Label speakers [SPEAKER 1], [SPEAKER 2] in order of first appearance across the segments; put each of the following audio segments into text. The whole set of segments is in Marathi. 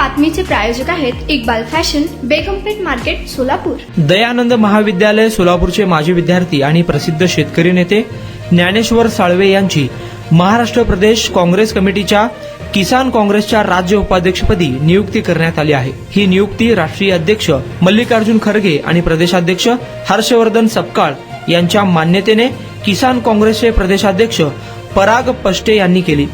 [SPEAKER 1] बातमीचे प्रायोजक आहेत इक्बाल फॅशन, बेगमपेठ मार्केट, सोलापूर.
[SPEAKER 2] दयानंद महाविद्यालय सोलापूरचे माजी विद्यार्थी आणि प्रसिद्ध शेतकरी नेते ज्ञानेश्वर साळवे यांची महाराष्ट्र प्रदेश काँग्रेस कमिटीच्या किसान काँग्रेसच्या राज्य उपाध्यक्षपदी नियुक्ती करण्यात आली आहे. ही नियुक्ती राष्ट्रीय अध्यक्ष मल्लिकार्जुन खरगे आणि प्रदेशाध्यक्ष हर्षवर्धन सपकाळ यांच्या मान्यतेने किसान काँग्रेसचे प्रदेशाध्यक्ष पराग पष्टे यांनी केली.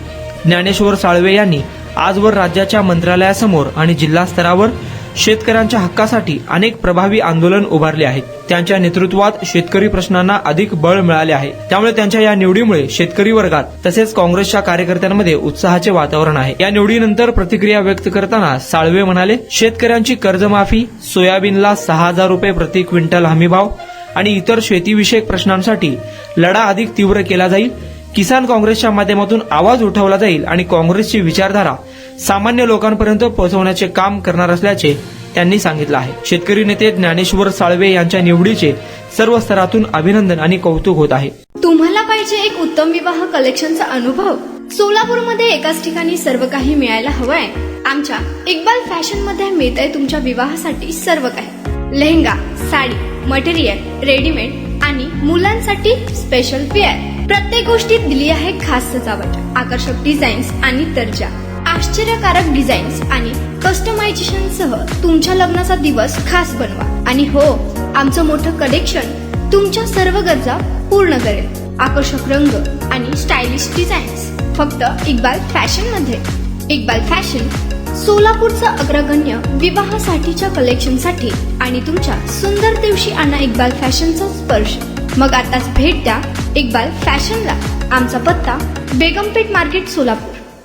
[SPEAKER 2] ज्ञानेश्वर साळवे यांनी आजवर राज्याच्या मंत्रालयासमोर आणि जिल्हा स्तरावर शेतकऱ्यांच्या हक्कासाठी अनेक प्रभावी आंदोलन उभारले आहेत. त्यांच्या नेतृत्वात शेतकरी प्रश्नांना अधिक बळ मिळाले आहे. त्यामुळे त्यांच्या या निवडीमुळे शेतकरी वर्गात तसेच काँग्रेसच्या कार्यकर्त्यांमध्ये उत्साहाचे वातावरण आहे. या निवडीनंतर प्रतिक्रिया व्यक्त करताना साळवे म्हणाले, शेतकऱ्यांची कर्जमाफी, सोयाबीनला 6,000 रुपये प्रति क्विंटल हमीभाव आणि इतर शेतीविषयक प्रश्नांसाठी लढा अधिक तीव्र केला जाईल. किसान काँग्रेसच्या माध्यमातून आवाज उठवला जाईल आणि काँग्रेसची विचारधारा सामान्य लोकांपर्यंत पोहोचवण्याचे काम करणार असल्याचे त्यांनी सांगितलं आहे. शेतकरी नेते ज्ञानेश्वर साळवे यांच्या निवडीचे सर्व स्तरातून अभिनंदन आणि कौतुक होत आहे.
[SPEAKER 1] तुम्हाला पाहिजे एक उत्तम विवाह कलेक्शनचा अनुभव? सोलापूरमध्ये एकाच ठिकाणी सर्व काही मिळायला हवंय. आमच्या इक्बाल फॅशन मध्ये मिळतंय तुमच्या विवाहासाठी सर्व काही. लेहंगा, साडी, मटेरियल, रेडीमेड आणि मुलांसाठी स्पेशल वेअर. प्रत्येक गोष्टीत दिली आहे खास सजावट, आकर्षक डिझाईन्स आणि दर्जा, आश्चर्यकारक डिझाईन्स आणि कस्टमायझेशन सह तुमच्या लग्नाचा दिवस खास बनवा. आणि हो, आमचं मोठं कलेक्शन तुमच्या सर्व गरजा पूर्ण करेल. आकर्षक रंग आणि स्टायलिश डिझाईन्स फक्त इक्बाल फॅशन मध्ये. इक्बाल फॅशन सोलापूरचा अग्रगण्य विवाहासाठीच्या कलेक्शनसाठी आणि तुमच्या सुंदर दिवशी आणा इक्बाल फॅशनचा स्पर्श. मग आताच भेट द्या इक्बाल फॅशनला. आमचा पत्ता बेगमपेठ मार्केट, सोलापूर.